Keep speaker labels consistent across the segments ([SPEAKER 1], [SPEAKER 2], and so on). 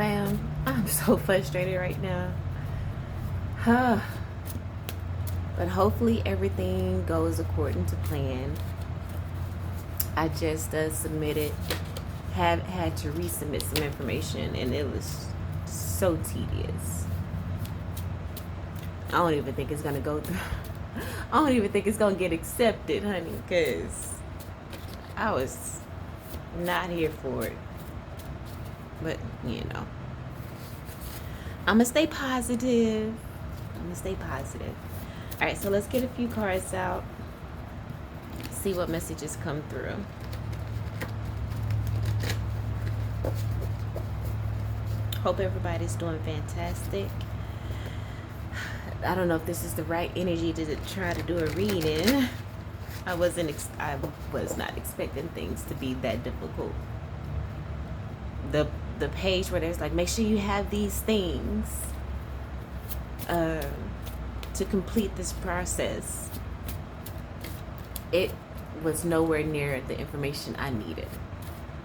[SPEAKER 1] fam. I'm so frustrated right now. Huh. But hopefully everything goes according to plan. I just submitted, have had to resubmit some information, and it was so tedious. I don't even think it's gonna go through. I don't even think it's gonna get accepted, honey, because I was not here for it. But you know, I'm gonna stay positive. I'm gonna stay positive. All right, so let's get a few cards out. See what messages come through. Hope everybody's doing fantastic. I don't know if this is the right energy to try to do a reading. I was not expecting things to be that difficult. The page where there's like, make sure you have these things to complete this process. It was nowhere near the information I needed.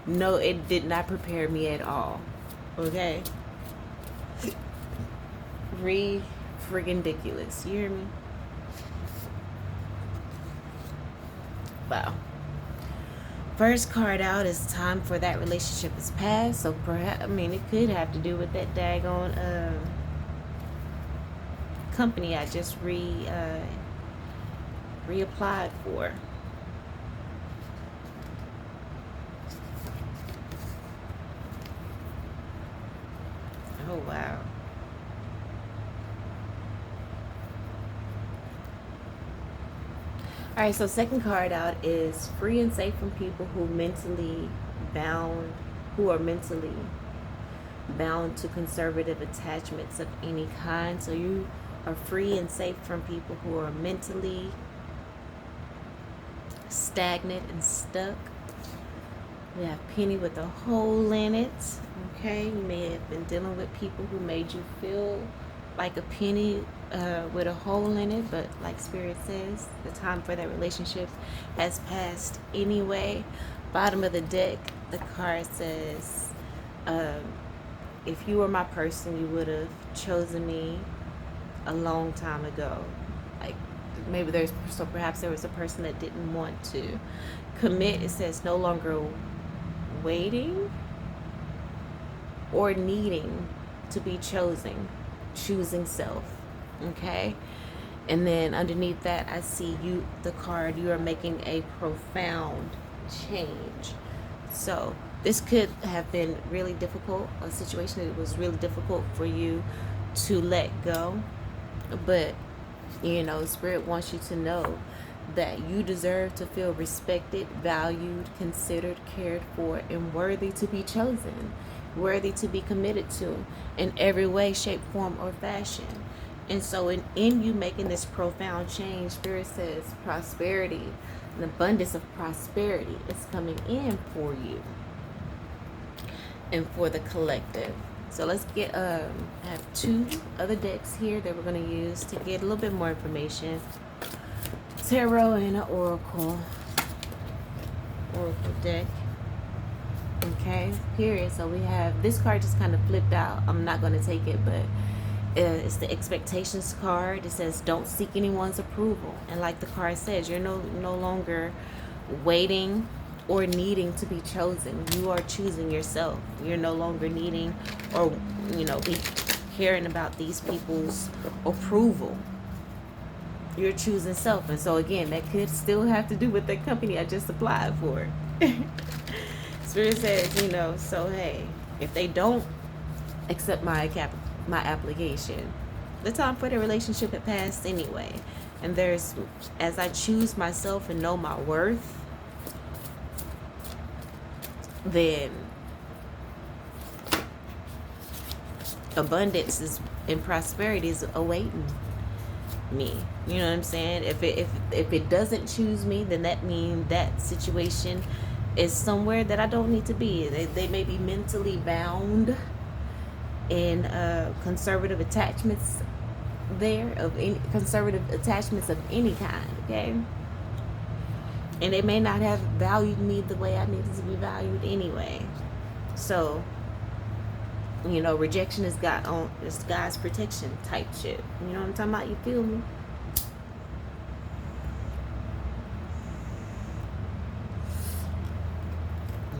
[SPEAKER 1] No, it did not prepare me at all. Okay? Friggin' ridiculous. You hear me? Wow. First card out is time for that relationship is past. So perhaps, I mean, it could have to do with that daggone company I just reapplied for. Oh wow. All right, so second card out is free and safe from people who are mentally bound to conservative attachments of any kind. So you are free and safe from people who are mentally stagnant and stuck. We have Penny with a hole in it. Okay, you may have been dealing with people who made you feel like a penny with a hole in it, but like Spirit says, the time for that relationship has passed anyway. Bottom of the deck, the card says, if you were my person, you would have chosen me a long time ago. Like maybe perhaps there was a person that didn't want to commit. It says no longer waiting or needing to be choosing self. Okay, and then underneath that I see the card, you are making a profound change. So this could have been really difficult, a situation that was really difficult for you to let go, but you know, Spirit wants you to know that you deserve to feel respected, valued, considered, cared for, and worthy to be chosen, worthy to be committed to in every way, shape, form, or fashion. And so in you making this profound change, Spirit says prosperity, an abundance of prosperity is coming in for you and for the collective. So let's get I have two other decks here that we're going to use to get a little bit more information. Tarot and an oracle deck. Okay, period. So we have this card just kind of flipped out. I'm not going to take it, but it's the expectations card. It says don't seek anyone's approval, and like the card says, you're no longer waiting or needing to be chosen. You are choosing yourself. You're no longer needing or be caring about these people's approval. You're choosing self. And so again, that could still have to do with the company I just applied for. Spirit says, so hey, if they don't accept my application, the time for the relationship had passed anyway. And as I choose myself and know my worth, then abundance and prosperity is awaiting me. You know what I'm saying? If it doesn't choose me, then that means that situation is somewhere that I don't need to be. They may be mentally bound in conservative attachments of any kind, okay? And they may not have valued me the way I needed to be valued anyway. So You know, rejection is God's protection type shit. You know what I'm talking about? You feel me?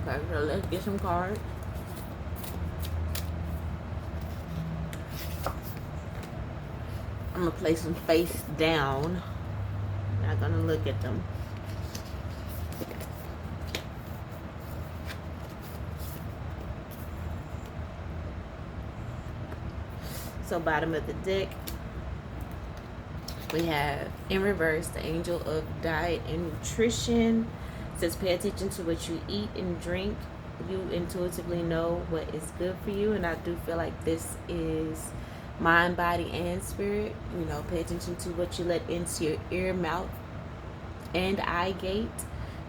[SPEAKER 1] Okay, so let's get some cards. I'm gonna place them face down. Not gonna look at them. So bottom of the deck, we have in reverse the angel of diet and nutrition. It says pay attention to what you eat and drink. You intuitively know what is good for you, and I do feel like this is mind, body, and spirit. You know, pay attention to what you let into your ear, mouth, and eye gate.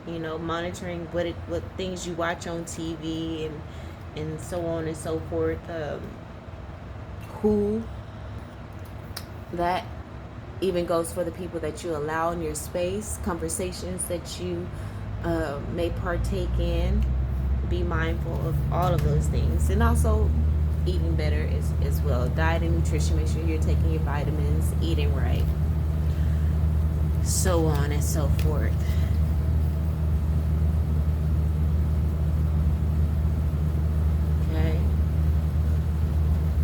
[SPEAKER 1] You know, monitoring what things you watch on TV and so on and so forth. Who that even goes for the people that you allow in your space, conversations that you may partake in. Be mindful of all of those things, and also eating better as well. Diet and nutrition, make sure you're taking your vitamins, eating right, so on and so forth. Okay,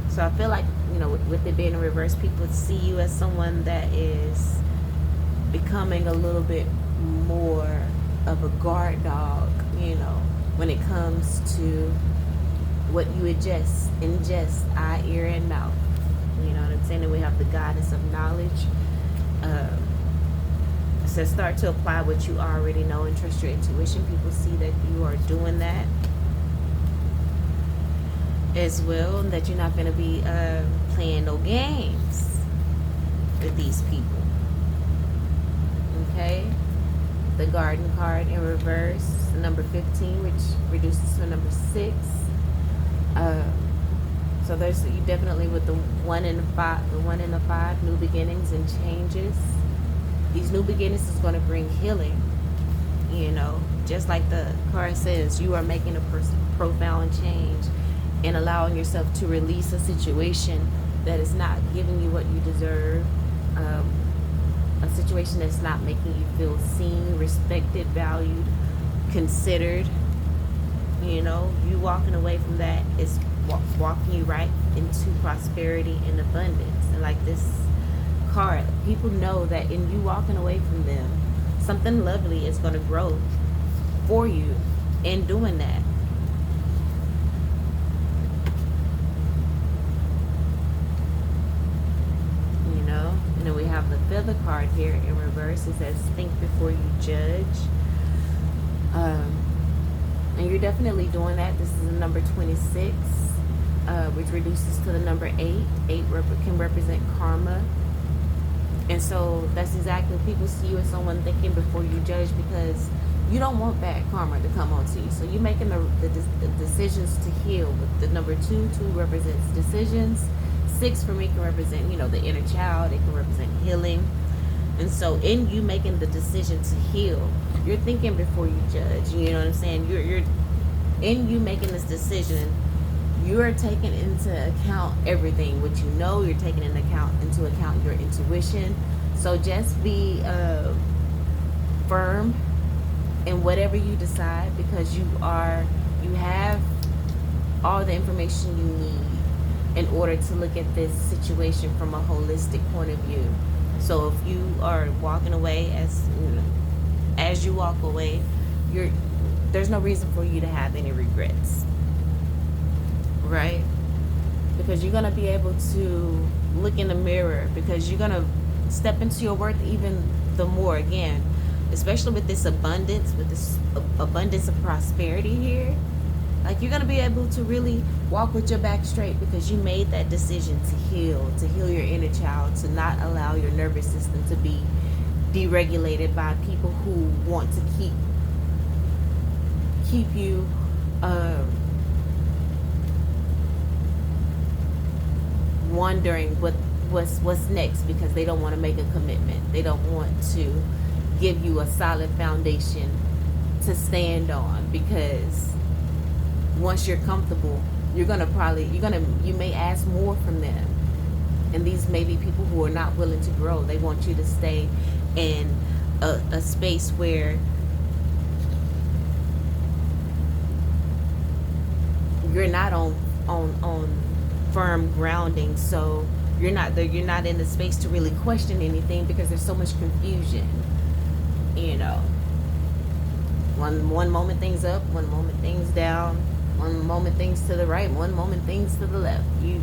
[SPEAKER 1] so I feel like, you know, with it being in reverse, people see you as someone that is becoming a little bit more of a guard dog, you know, when it comes to what you ingest, eye, ear, and mouth. You know what I'm saying? And we have the goddess of knowledge. It says start to apply what you already know and trust your intuition. People see that you are doing that as well, and that you're not going to be playing no games with these people. Okay? The garden card in reverse, number 15, which reduces to number 6. So there's, you definitely with the 1 and the 5, new beginnings and changes. These new beginnings is going to bring healing. You know, just like the card says, you are making a profound change and allowing yourself to release a situation that is not giving you what you deserve. A situation that's not making you feel seen, respected, valued, considered. You know, you walking away from that is walking you right into prosperity and abundance. And like this card, people know that in you walking away from them, something lovely is going to grow for you in doing that. And then we have the feather card here in reverse. It says think before you judge. And you're definitely doing that. This is the number 26, which reduces to the number 8. 8 can represent karma. And so that's exactly, people see you as someone thinking before you judge, because you don't want bad karma to come onto you. So you're making the decisions to heal. With the number 2 represents decisions. 6 for me can represent, you know, the inner child. It can represent healing. And so in you making the decision to heal, you're thinking before you judge. You know what I'm saying? You're in you making this decision, you're taking into account everything. What you know, you're taking into account your intuition. So just be firm in whatever you decide, because you have all the information you need in order to look at this situation from a holistic point of view. So if you are walking away, as you walk away, there's no reason for you to have any regrets, right? Because you're going to be able to look in the mirror, because you're going to step into your worth even the more again, especially with this abundance of prosperity here. Like, you're going to be able to really walk with your back straight, because you made that decision to heal your inner child, to not allow your nervous system to be deregulated by people who want to keep you wondering what's next, because they don't want to make a commitment. They don't want to give you a solid foundation to stand on, because once you're comfortable, you may ask more from them. And these may be people who are not willing to grow. They want you to stay in a space where you're not on firm grounding. So you're not in the space to really question anything, because there's so much confusion. You know, one moment things up, one moment things down, one moment things to the right, one moment things to the left. You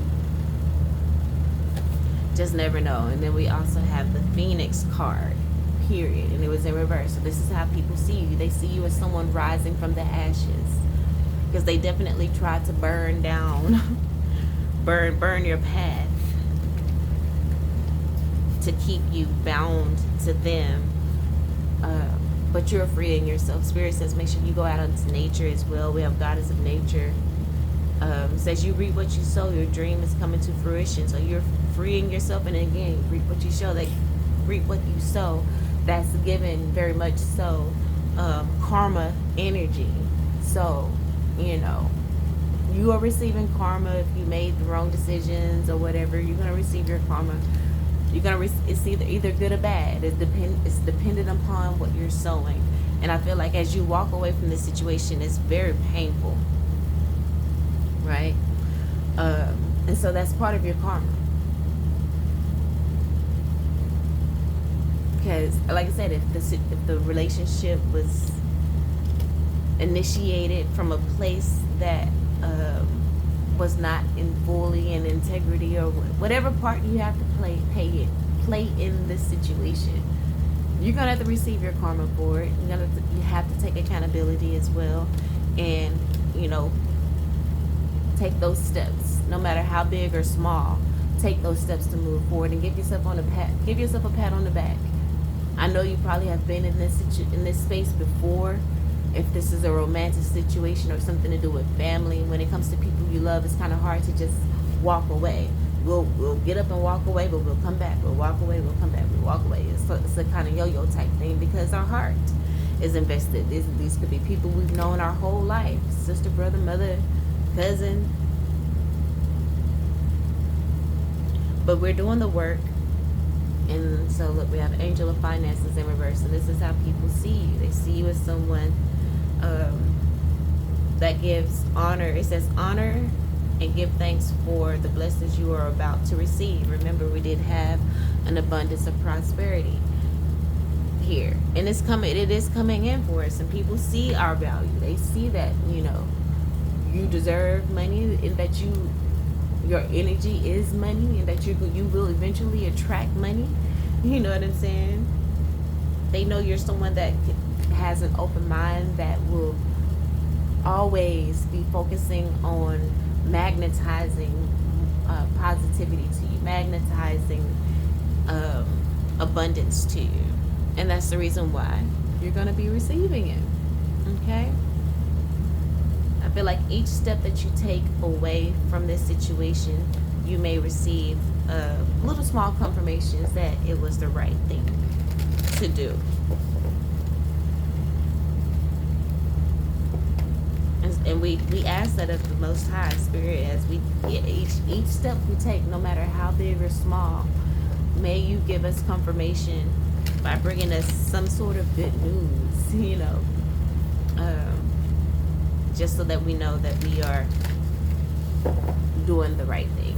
[SPEAKER 1] just never know. And then we also have the Phoenix card, period, and it was in reverse. So this is how people see you. They see you as someone rising from the ashes, because they definitely tried to burn down burn your path to keep you bound to them. But you're freeing yourself. Spirit says make sure you go out into nature as well. We have Goddess of Nature. Says you reap what you sow. Your dream is coming to fruition. So you're freeing yourself, and again, reap what you sow. They reap what you sow. That's given very much so karma energy. So, you know, you are receiving karma. If you made the wrong decisions or whatever, you're gonna receive your karma. You're gonna it's either good or bad. It's dependent upon what you're sowing. And I feel like as you walk away from this situation, it's very painful, right? And so that's part of your karma. Because, like I said, if the relationship was initiated from a place that was not in fully in integrity, or whatever part you have to play in this situation, you're gonna have to receive your karma for it. You have to take accountability as well, and you know, take those steps, no matter how big or small. Take those steps to move forward and give yourself a pat on the back. I know you probably have been in this space before. If this is a romantic situation or something to do with family, when it comes to people you love, it's kind of hard to just walk away. We'll get up and walk away, but we'll come back. We'll walk away, we'll come back. We'll walk away. It's a kind of yo-yo type thing, because our heart is invested. These could be people we've known our whole life. Sister, brother, mother, cousin. But we're doing the work. And so look, we have Angel of Finances in reverse. And this is how people see you. They see you as someone that gives honor. It says honor and give thanks for the blessings you are about to receive. Remember, we did have an abundance of prosperity here, and it is coming in for us. And people see our value. They see that, you know, you deserve money, and that your energy is money, and that you will eventually attract money. You know what I'm saying? They know you're someone that has an open mind, that will always be focusing on magnetizing positivity to you, magnetizing abundance to you. And that's the reason why you're going to be receiving it. Okay? I feel like each step that you take away from this situation, you may receive little small confirmations that it was the right thing to do. And we ask that of the Most High Spirit, as we each step we take, no matter how big or small, may you give us confirmation by bringing us some sort of good news, you know, just so that we know that we are doing the right thing.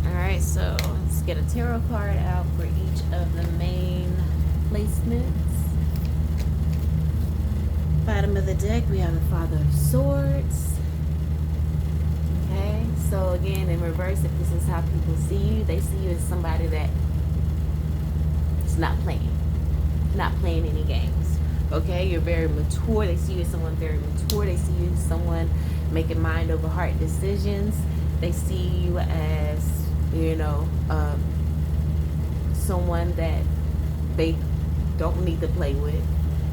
[SPEAKER 1] Alright, so let's get a tarot card out for each of the main placements. Bottom of the deck, we have the Father of Swords. Okay, so again, in reverse, if this is how people see you, they see you as somebody that is not playing any games. Okay, you're very mature. They see you as someone very mature. They see you as someone making mind over heart decisions. They see you as, you know, someone that they don't need to play with.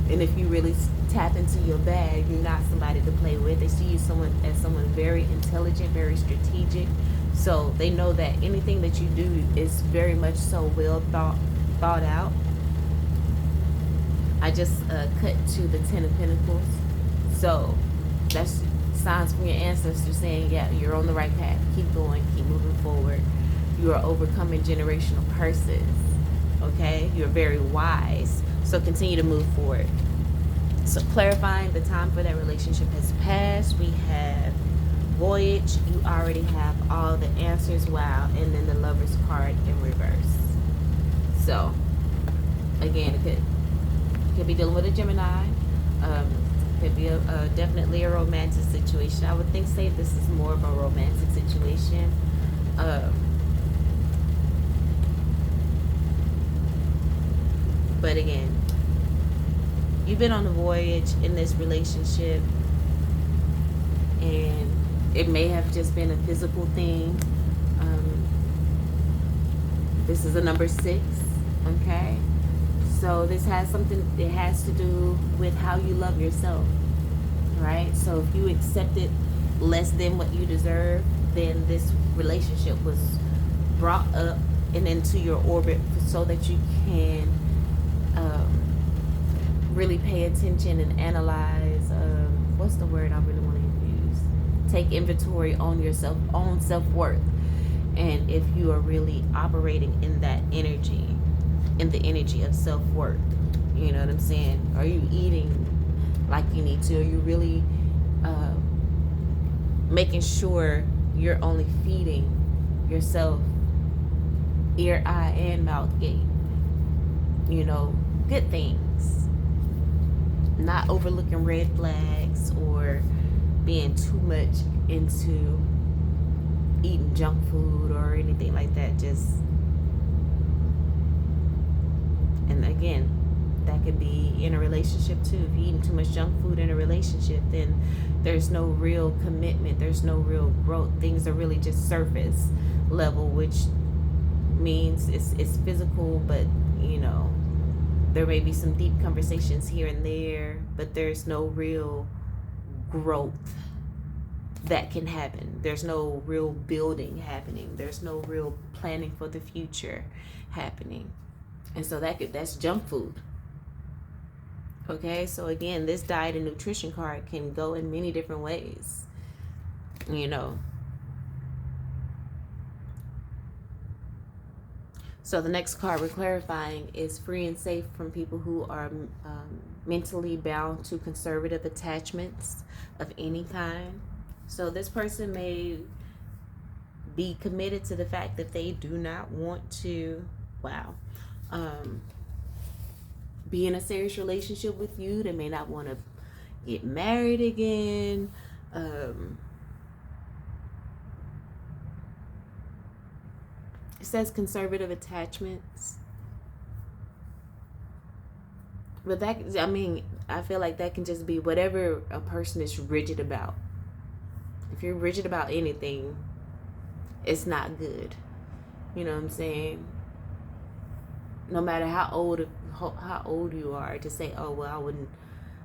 [SPEAKER 1] And if you really tap into your bag, you're not somebody to play with. They see you as someone very intelligent, very strategic. So they know that anything that you do is very much so well thought out. I just cut to the Ten of Pentacles. So that's signs from your ancestors saying, yeah, you're on the right path. Keep going, keep moving forward. You are overcoming generational curses. Okay? You're very wise. So continue to move forward. So clarifying, the time for that relationship has passed. We have voyage. You already have all the answers. Wow. And then the Lover's card in reverse. So again, it could be dealing with a Gemini. Could be definitely a romantic situation. I would say this is more of a romantic situation. But again, you've been on a voyage in this relationship, and it may have just been a physical thing. This is a number 6, okay? So this has something, it has to do with how you love yourself, right? So if you accepted less than what you deserve, then this relationship was brought up and into your orbit so that you can really pay attention and analyze, what's the word I really want to use? Take inventory on yourself, on self-worth. And if you are really operating in that energy, in the energy of self-worth, you know what I'm saying? Are you eating like you need to? Are you really making sure you're only feeding yourself ear, eye, and mouth gate? You know, good things. Not overlooking red flags or being too much into eating junk food or anything like that. Just, and again, that could be in a relationship too. If you're eating too much junk food in a relationship, then there's no real commitment, there's no real growth. Things are really just surface level, which means it's physical, but you know, there may be some deep conversations here and there, but there's no real growth that can happen. There's no real building happening. There's no real planning for the future happening. And so that's junk food. Okay, so again, this diet and nutrition card can go in many different ways. You know. So the next card we're clarifying is free and safe from people who are mentally bound to conservative attachments of any kind. So this person may be committed to the fact that they do not want to, be in a serious relationship with you. They may not want to get married again. It says conservative attachments. But that, I mean, I feel like that can just be whatever a person is rigid about. If you're rigid about anything, it's not good. You know what I'm saying? No matter how old you are, to say, oh, well,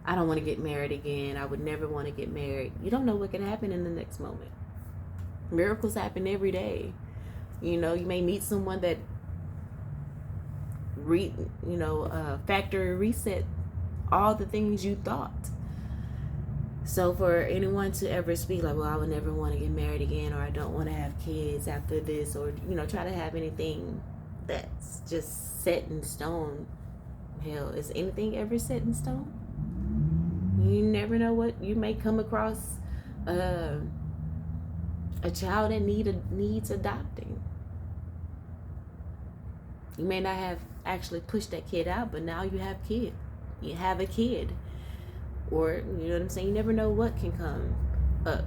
[SPEAKER 1] I don't want to get married again. I would never want to get married. You don't know what can happen in the next moment. Miracles happen every day. You know, you may meet someone that factory reset all the things you thought. So for anyone to ever speak like, well, I would never want to get married again, or I don't want to have kids after this, or, you know, try to have anything that's just set in stone. Hell, is anything ever set in stone? You never know what you may come across. A child that needs adopting. You may not have actually pushed that kid out, but now you have a kid. Or, you know what I'm saying? You never know what can come up.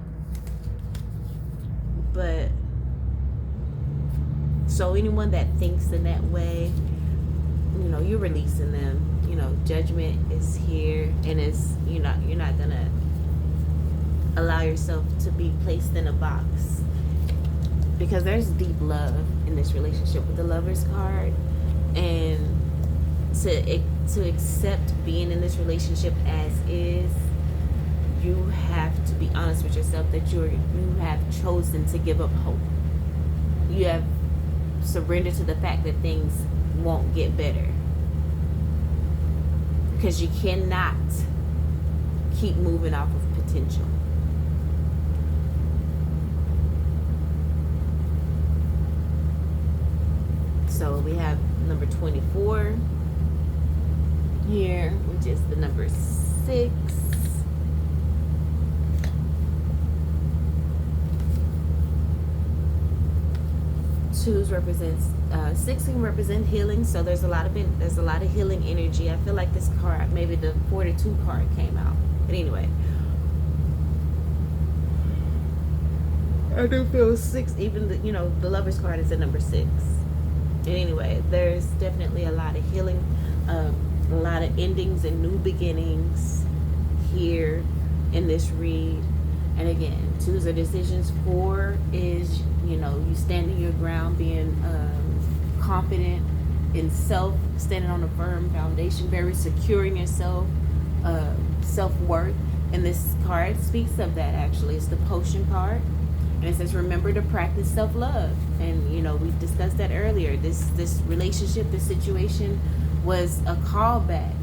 [SPEAKER 1] But, so anyone that thinks in that way, you know, you're releasing them. You know, judgment is here, and you're not gonna allow yourself to be placed in a box, because there's deep love in this relationship with the Lover's card. And to accept being in this relationship as is, you have to be honest with yourself that you have chosen to give up hope. You have surrendered to the fact that things won't get better, because you cannot keep moving off of potential. So we have number 24 here, which is the number 6. Twos represents 6 can represent healing. So there's a lot of healing energy. I feel like this card, maybe the 42 card came out. But anyway, I do feel 6. Even the Lovers card is a number 6. And anyway, there's definitely a lot of healing, a lot of endings and new beginnings here in this read. And again, 2s are decisions. 4 is, you standing your ground, being confident in self, standing on a firm foundation, very secure in yourself, self-worth. And this card speaks of that, actually. It's the Potion card. And it says, remember to practice self-love. And, we discussed that earlier. This relationship, this situation was a callback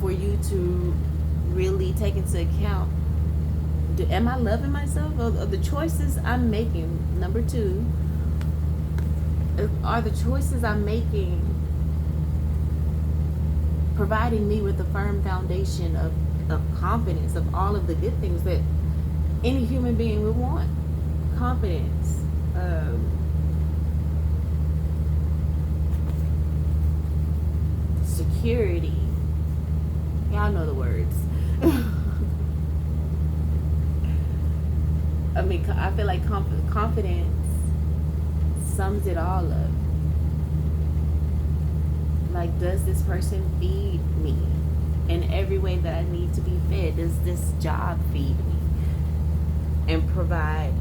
[SPEAKER 1] for you to really take into account, am I loving myself? Or the choices I'm making, number 2, are the choices I'm making providing me with a firm foundation of confidence, of all of the good things that any human being would want? Confidence, security. Y'all know the words. I mean, I feel like confidence sums it all up. Like, does this person feed me in every way that I need to be fed? Does this job feed me and provide,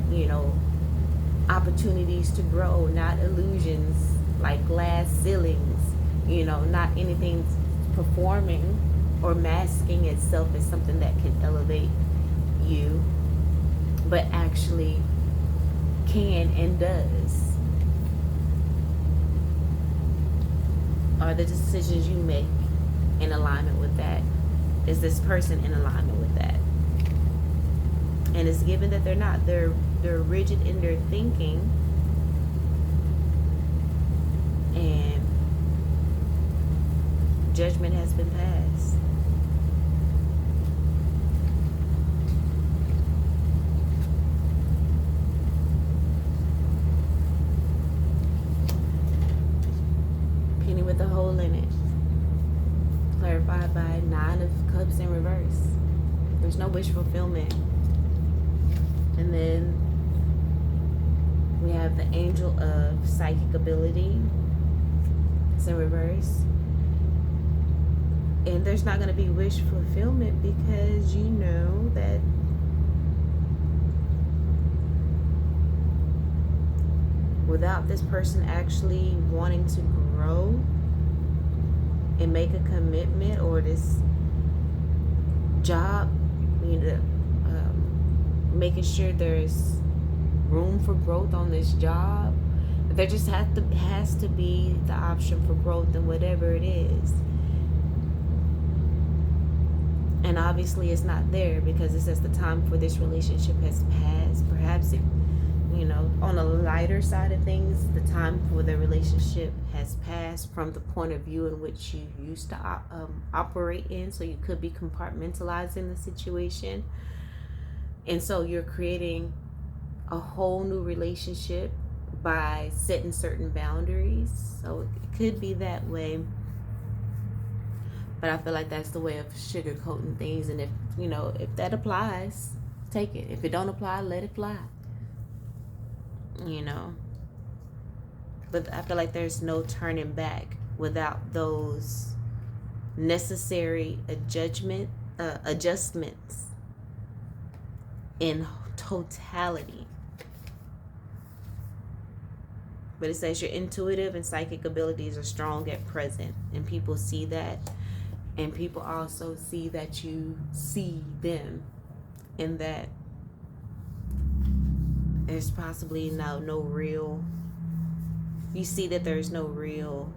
[SPEAKER 1] opportunities to grow, not illusions like glass ceilings, not anything performing or masking itself as something that can elevate you, but actually can and does? Are the decisions you make in alignment with that? Is this person in alignment with that? And it's given that they're not. They're rigid in their thinking, and judgment has been passed. Penny with a hole in it. Clarified by 9 of Cups in reverse. There's no wish fulfillment. And then we have the Angel of Psychic Ability. It's in reverse. And there's not going to be wish fulfillment because you know that without this person actually wanting to grow and make a commitment, or this job, making sure there's room for growth on this job, there just has to be the option for growth in whatever it is. And obviously it's not there because it says the time for this relationship has passed. Perhaps it, on a lighter side of things, the time for the relationship has passed from the point of view in which you used to operate in. So you could be compartmentalizing the situation. And so you're creating a whole new relationship by setting certain boundaries. So it could be that way. But I feel like that's the way of sugarcoating things. And if that applies, take it. If it don't apply, let it fly. But I feel like there's no turning back without those necessary adjustments in totality. But it says your intuitive and psychic abilities are strong at present, and people see that, and people also see that you see them, and that there's possibly no real, you see that there's no real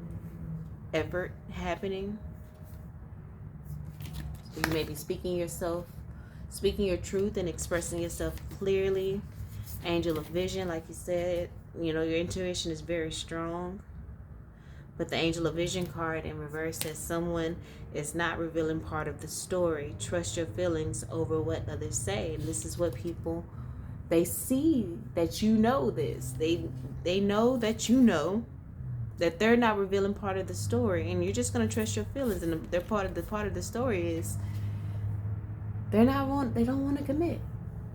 [SPEAKER 1] effort happening. So you may be speaking yourself Speaking your truth and expressing yourself clearly. Angel of vision, like you said, you know, your intuition is very strong. But the angel of vision card in reverse says someone is not revealing part of the story. Trust your feelings over what others say. And this is what people, they see that you know this. They know that you know that they're not revealing part of the story, and you're just gonna trust your feelings. And they're part of the story is they don't want to commit.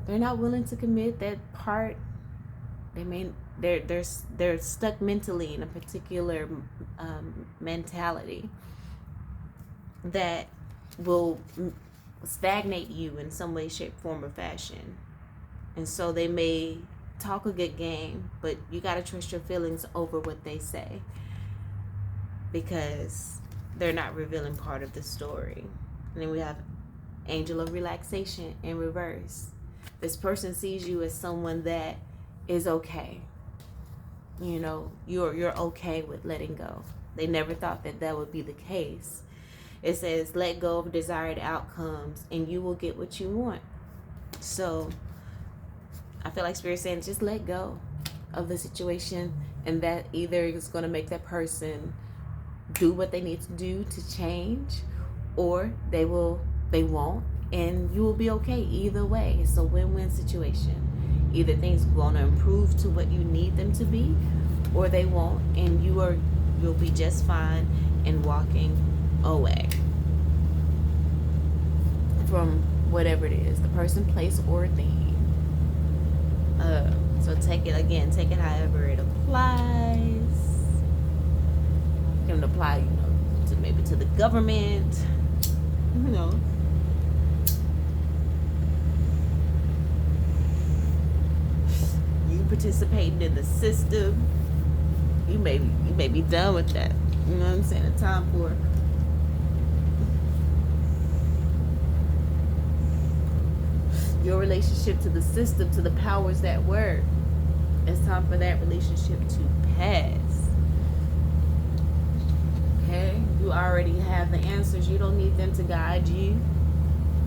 [SPEAKER 1] They're not willing to commit that part. They're stuck mentally in a particular mentality that will stagnate you in some way, shape, form, or fashion. And so they may talk a good game, but you got to trust your feelings over what they say, because they're not revealing part of the story. And then we have angel of relaxation in reverse. This person sees you as someone that is okay. You know, you're okay with letting go. They never thought that that would be the case. It says let go of desired outcomes and you will get what you want. So I feel like Spirit saying just let go of the situation, and that either is going to make that person do what they need to do to change, or they won't, and you will be okay either way. It's a win-win situation. Either things going to improve to what you need them to be, or they won't, and you'll be just fine and walking away from whatever it is, the person, place, or thing. So take it however it applies. You can apply, you know, to maybe to the government, you know. You participating in the system. You may be done with that. You know what I'm saying? The time for your relationship to the system, to the powers that work. It's time for that relationship to pass. Okay? You already have the answers. You don't need them to guide you.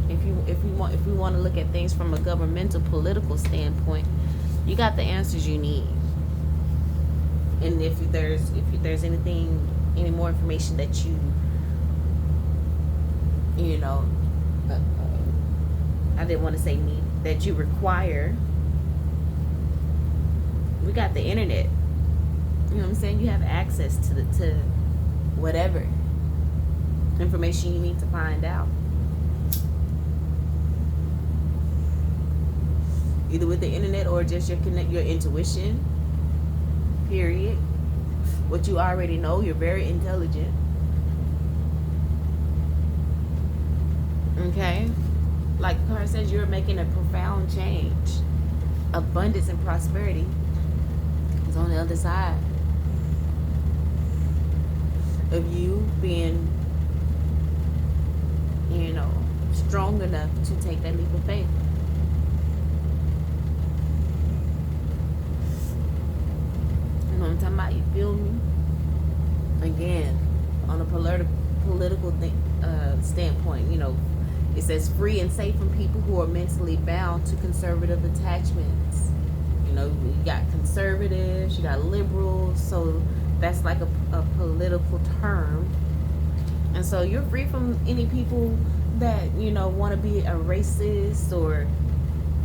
[SPEAKER 1] If we want to look at things from a governmental, political standpoint, you got the answers you need. And if there's anything, any more information that you know, I didn't want to say need, that you require, we got the internet. You know what I'm saying? You have access to whatever information you need to find out. Either with the internet or just your intuition. Period. What you already know, you're very intelligent. Okay? Like the card says, you're making a profound change. Abundance and prosperity is on the other side of you being, you know, strong enough to take that leap of faith. You know what I'm talking about? You feel me? Again, on a political standpoint, you know, it says free and safe from people who are mentally bound to conservative attachments. You know, you got conservatives, you got liberals, so that's like a political term. And so you're free from any people that, you know, want to be a racist or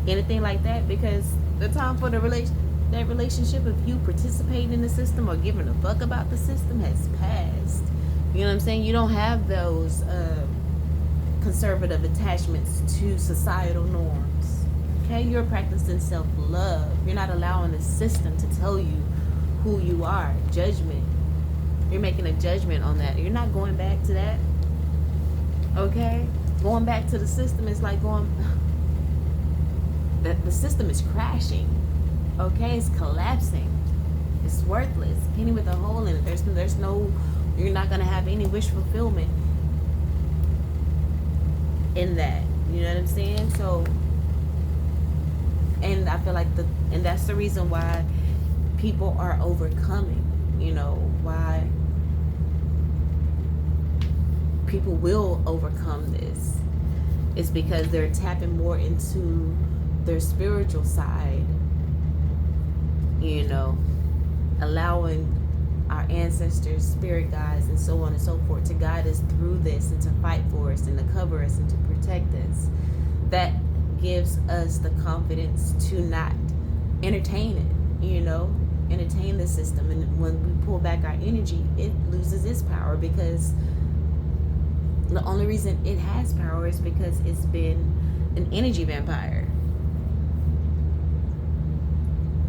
[SPEAKER 1] anything like that, because the time for that relationship of you participating in the system or giving a fuck about the system has passed. You know what I'm saying? You don't have those conservative attachments to societal norms. Okay? You're practicing self-love. You're not allowing the system to tell you who you are. Judgment. You're making a judgment on that. You're not going back to that. Okay? Going back to the system is like the system is crashing. Okay? It's collapsing. It's worthless. Penny with a hole in it. There's no, you're not going to have any wish fulfillment in that. You know what I'm saying? So, and I feel like and that's the reason why people are overcoming, you know, why people will overcome this, It's because they're tapping more into their spiritual side, you know, allowing our ancestors, spirit guides, and so on and so forth to guide us through this and to fight for us and to cover us and to protect us. That gives us the confidence to not entertain it, you know, entertain the system. And when we pull back our energy, it loses its power, because the only reason it has power is because it's been an energy vampire.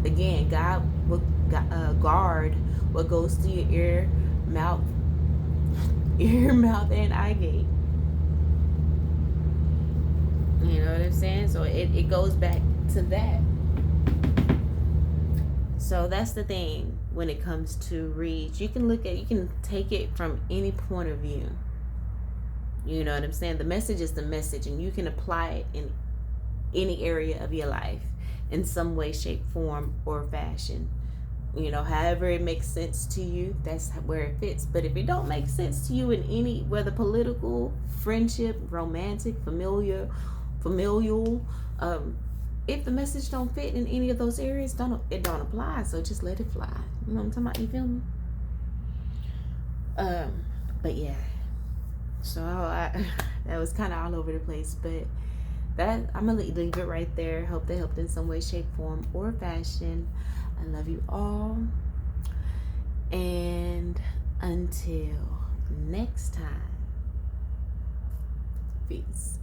[SPEAKER 1] Again, God will guard what goes through your mouth, mouth, and eye gate. You know what I'm saying? So it goes back to that. So that's the thing when it comes to reads. You can take it from any point of view. You know what I'm saying? The message is the message, and you can apply it in any area of your life in some way, shape, form, or fashion. You know, however it makes sense to you, that's where it fits. But if it don't make sense to you in any, whether political, friendship, romantic, familial, if the message don't fit in any of those areas, it don't apply. So just let it fly. You know what I'm talking about? You feel me? But yeah. So that was kind of all over the place, but that I'm gonna leave it right there. Hope they helped in some way, shape, form, or fashion. I love you all, and until next time, peace.